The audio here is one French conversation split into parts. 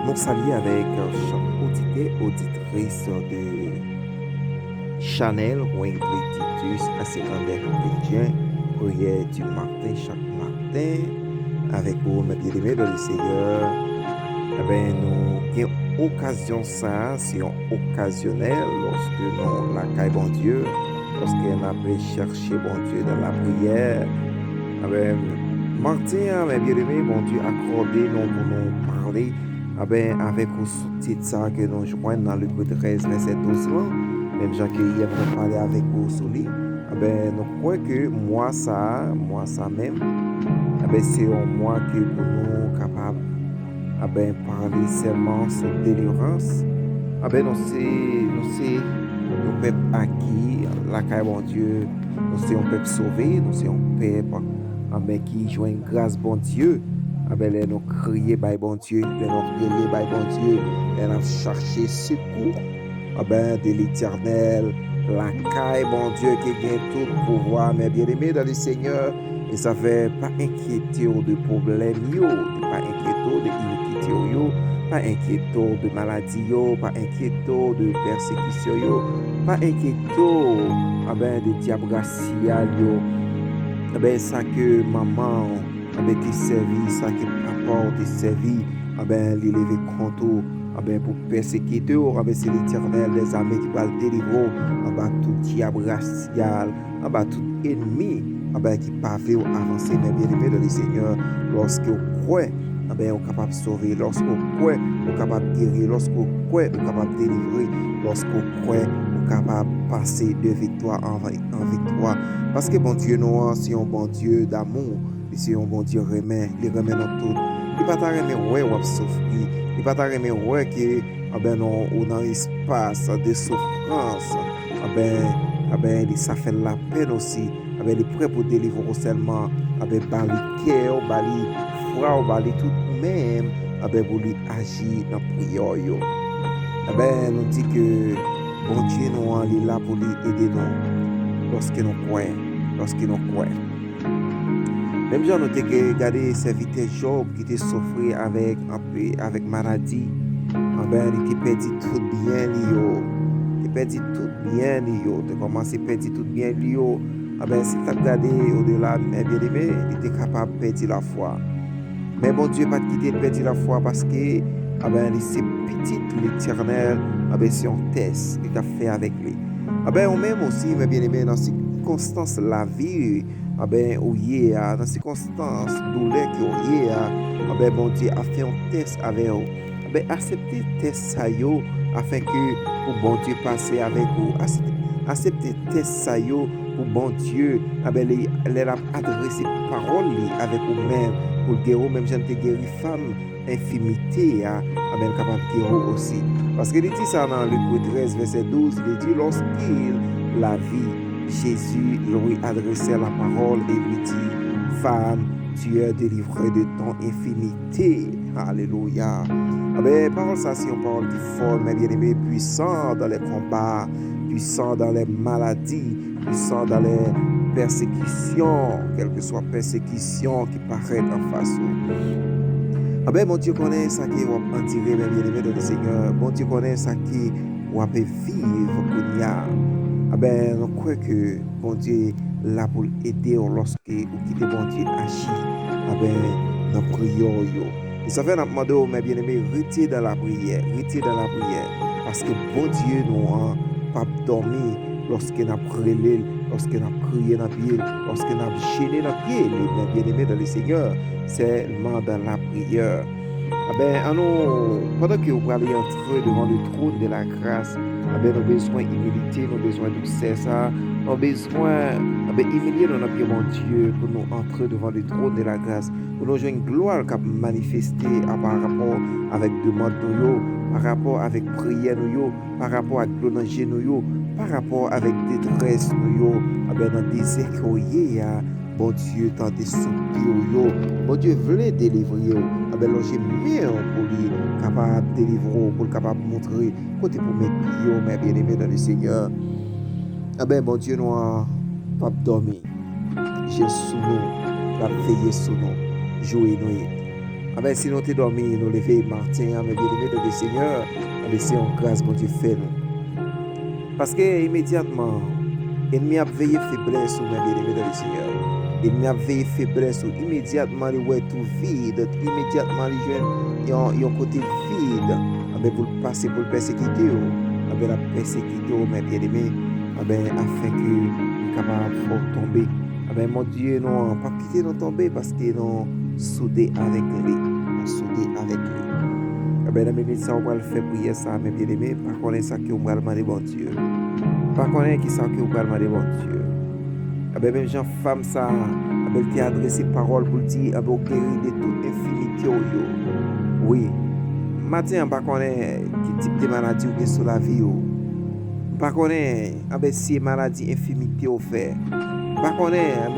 Nous saluons avec chaque auditrice de Chanel Wing Titus à secondaire chrétien, prière du matin chaque matin, avec vous, mes bien-aimés dans le Seigneur. Nous avons occasion ça, c'est occasionnel lorsque nous la caille bon Dieu, lorsque nous avons cherché bon Dieu dans la prière. Martin, mes bien-aimés, bon Dieu, accordé nous pour nous parler avec le sous-titre ça que nous joignons dans le 13, verset 12 là, même gens qui hier nous parler avec vous sur lui, nous croyons que moi ça même, c'est un mois que pour nous capable parler seulement sur délivrance. Nous c'est un peuple acquis, la caille bon Dieu, nous c'est un peuple sauvé, nous c'est un peuple qui joue une grâce bon Dieu. Les nous crier by bon Dieu, les nous crier by bon Dieu, les nous chercher secours de l'éternel, la caille bon Dieu qui gagne tout pouvoir, mes bien-aimés dans le Seigneur, et ça fait pas inquiéter de problèmes, pas inquiéter de iniquité, pas inquiéter de maladie, pas inquiéter de persécution, pas inquiéter de diable racial, ça que maman qui servi, ça que papa te servi, les lever contre pour persécuter, c'est l'éternel des armées qui va le délivrer, tout diable racial, tout ennemi, qui pas veut avancer, mais bien aimé dans le Seigneur, lorsque vous croyez, on est capable de sauver, lorsque vous croyez, on est capable de guérir, lorsque vous croyez, on est capable de délivrer, lorsque vous croyez, on est capable de passer de victoire en victoire. Parce que bon Dieu, nous, c'est un bon Dieu d'amour. C'est un bon Dieu remet, il remet dans tout. Il ne va pas remettre ouais ou souffrir. Il ne va pas remettre ouais que non dans l'espace de souffrance. Ça fait la peine aussi. Il est prêt pour délivrer seulement. Bali cœur, bali foi, bali tout même. Pour lui agir dans la prière. Nous dit que bon Dieu nous est là pour lui aider nous. Lorsque nous croyons. Même si nous avons regardé serviteur Job qui était souffert avec maladie, il a perdu tout bien. Il a perdu tout bien. Il a commencé à perdre tout bien. Si tu as regardé au-delà, bien aimé, il était capable de perdre la foi. Mais bon Dieu n'a pas quitté de perdre la foi parce que c'est petit l'éternel, c'est un test qu'il a fait avec lui. On même aussi, mes bien-aimés, dans ces circonstances de la vie, dans ces circonstances douleur qui bon Dieu a fait un test avec vous. Acceptez le test afin que pour bon Dieu passer avec vous. Acceptez le test pour bon Dieu les adresser parole avec vous-même pour guérir même gens qui guéri femme infimité capable de guérir aussi. Parce que il dit ça dans Luc 13 verset 12, il dit lorsqu'il la vie, Jésus lui adressait la parole et lui dit, femme, tu es délivrée de ton infimité. Alléluia. Parole ça, c'est une parole qui forme, mais bien aimé, puissant dans les combats, puissant dans les maladies, puissant dans les persécutions, quelle que soit persécution qui paraît en face. Mon Dieu connaît ça qui va en tirer, bien aimé dans le Seigneur. Mon Dieu connaît ça qui va vivre pour nous. Nous croyons que bon Dieu là pour aider lorsque ou quitter bon Dieu agit dans la prière. Et ça fait nous demander mes bien-aimés retirer dans la prière, parce que bon Dieu nous pas dormir lorsque nous prions, lorsque nous crions dans pied, lorsque nous gênons dans pied, mes bien-aimés dans le Seigneur, c'est seulement dans la prière. Pendant que vous allez entrer devant le trône de la grâce, nous avons besoin d'humilité, nous avons besoin de douceur, nous avons besoin d'humilier dans notre mon Dieu pour nous entrer devant le trône de la grâce, pour nous jouer une gloire qui manifester par rapport avec demande nous, par rapport avec prière nous, par rapport avec danger nous, par rapport avec détresse nous, dans des écoyers. Bon Dieu, tant de soupir, bon Dieu voulait délivrer, j'ai mis pour lui capable de délivrer, pour capable de montrer, côté pour mettre pied, mais bien aimé dans le Seigneur. Bon Dieu, nous pas dormir, j'ai sous nous, la veiller sous nous, jouer nous. Si nous t'es dormi, nous lever matin, mes bien-aimés de Seigneur, c'est en grâce, bon Dieu, fait nous. Parce que immédiatement, l'ennemi a veillé faiblesse sur mes bien-aimés de Seigneur. L'ennemi a veillé faiblesse sur immédiatement, il est tout vide. Immédiatement, les jeunes, ils ont côté vide. Pour le passer, pour le persécuter, la persécuter, mes bien-aimés, afin que nous capables de tomber. Mon Dieu, non, pas quitter nous tomber parce que nous soudés avec lui. Nous soudés avec lui. Dans mes minutes, ça, on va le faire prier ça, mes bien-aimés. Par contre, ça qui on va demander bon Dieu. Par contre, qui ça qui on va demander bon Dieu. Même Jean femme ça, elle t'a adressé parole pour dire, on guérit de toute infimité. Oui. Matin, par contre, qui type de maladie ou sur la vie. Par contre, si maladie infimité au fait. Par contre,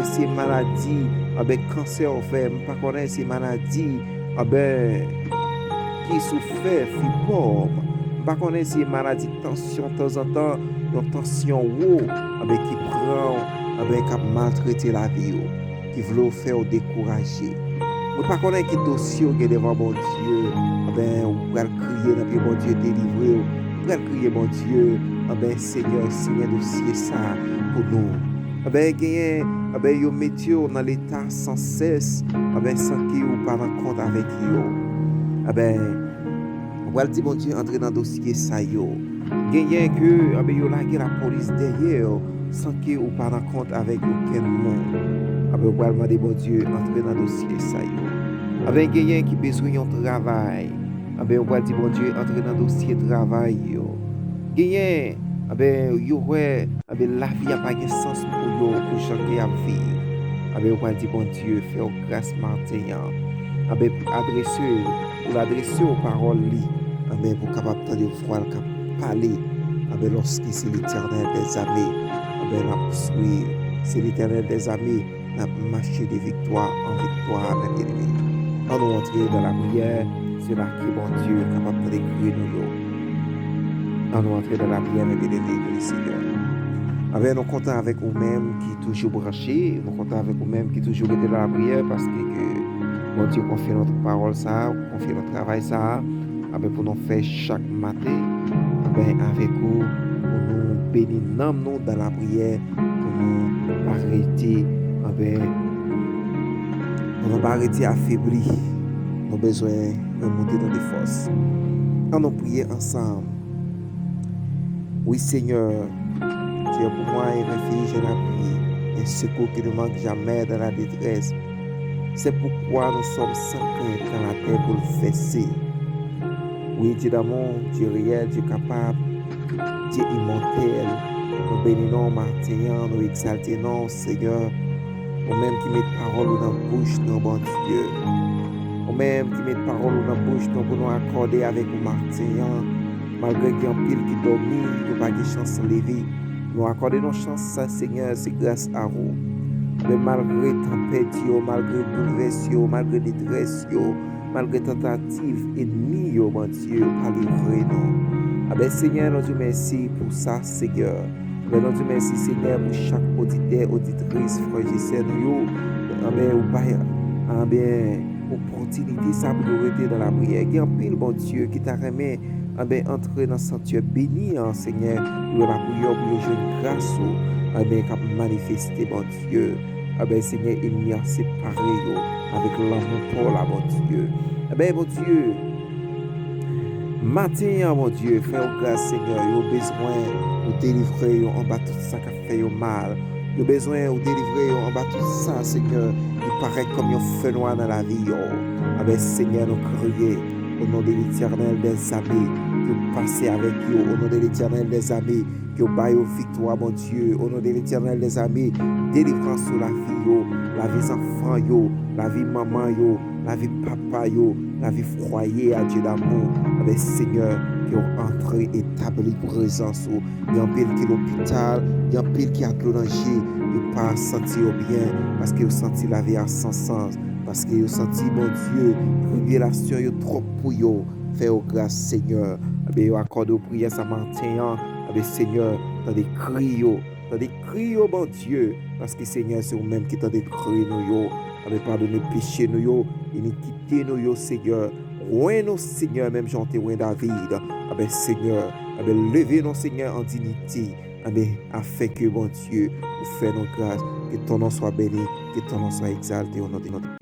si maladie avec cancer au fait. Par contre, si maladie qui souffre fibrome. Par contre, si maladie tension de temps en temps, une tension haut qui prend qui maltraiter la vie, qui veut faire décourager. Mais par contre, qui dossier qui est devant mon Dieu, on va crier dans le bon Dieu délivrer, on va crier mon Dieu, Seigneur, Seigneur dossier ça pour nous. Yo mettez dans l'état sans cesse, sans que vous pas en compte avec yo. On va dire mon Dieu entrer dans le dossier ça yo. Gagné que yo lagué la police derrière sans que vous pas en compte avec aucun monde. On va demander bon Dieu entrer dans le dossier ça yo. Gagné qui besoin de travail. On va dire bon Dieu entrer dans le dossier travail yo. Gagné yo ouais la vie a pas de sens pour changer à vivre. On va dire bon Dieu faire grâce matin. Adresser aux paroles pour capable de voir parler lorsque c'est l'Éternel des armées la suivre c'est l'Éternel des armées la marcher de victoire en victoire mes bien-aimés. On nous entrer dans la prière, c'est là que bon Dieu est capable de décrire nous. On nous entrer dans la prière mes bien-aimés le Seigneur. Nous comptons avec vous-même qui toujours branché, nous comptons avec vous-même qui toujours été dans la prière parce que bon Dieu confie notre parole ça, confie notre travail ça, pour nous faire chaque matin, avec vous, pour nous bénir nous dans la prière, pour nous arrêter, pour nous arrêter affaiblis, nous avons besoin de monter dans des forces. On nous prier ensemble. Oui Seigneur, tu es pour moi un refuge et l'appui, un secours qui ne manque jamais dans la détresse. C'est pourquoi nous sommes sans crainte quand la terre bouleversée. Oui, Dieu d'amour, Dieu réel, Dieu capable, Dieu immortel. Nous bénissons, maintenant, nous exaltons, Seigneur. Nous-mêmes qui mettons parole dans la bouche, nous, bon Dieu. Nous-mêmes qui mettons parole dans la bouche, nous pour nous accorder avec nous, maintenant. Malgré qu'il y a un pile qui domine, nous n'avons pas de chance de lever. Nous accordons nos chances, Seigneur, c'est grâce à vous. Mais malgré tempête, malgré bouleversement, malgré détresse, malgré tentative ennemie, mon Dieu, pas livrer nous. Seigneur, nous disons merci pour ça, Seigneur. Nous disons merci, Seigneur, pour chaque auditeur, auditrice, frère et sœur, opportunité, ça pour rester dans la prière. Il y a un pile, bon Dieu, qui t'a remis entrer dans le sanctuaire béni, Seigneur, pour la prière, pour jouer grâce, qui a manifesté, bon Dieu. Seigneur, il m'y a séparé avec l'amour pour la bon Dieu. Mon Dieu, matin, mon Dieu, fais grâce, Seigneur, il a besoin de délivrer en bas tout ça qui fait mal. Il a besoin de délivrer en bas tout ça, Seigneur, il paraît comme un feu noir dans la vie. Seigneur, nous crions au nom de l'Éternel des armées, que passer avec eux, au nom de l'Éternel des armées, que baille victoire, mon Dieu, au nom de l'Éternel des armées, délivrance sur la vie, la vie enfant, la vie maman, la vie papa, la vie foyer à Dieu d'amour, avec Seigneur, qui ont entré, établi présence, il y a un pile qui est l'hôpital, il y a un pile qui a de danger, il pas senti bien, parce qu'il a senti la vie à sans sens, parce qu'il a senti, mon Dieu, révélation trop pour eux, fais grâce, Seigneur, accorde aux prières ça matin, Seigneur, dans des cris, bon Dieu, parce que Seigneur, c'est vous-même qui t'as des cris, pardonner péché nous, iniquité nous, Seigneur. Ouin nous, Seigneur, même Jean ouin David. Seigneur, levez nous, Seigneur, en dignité. Afin que, bon Dieu, nous faisons nos grâces, que ton nom soit béni, que ton nom soit exalté au nom de notre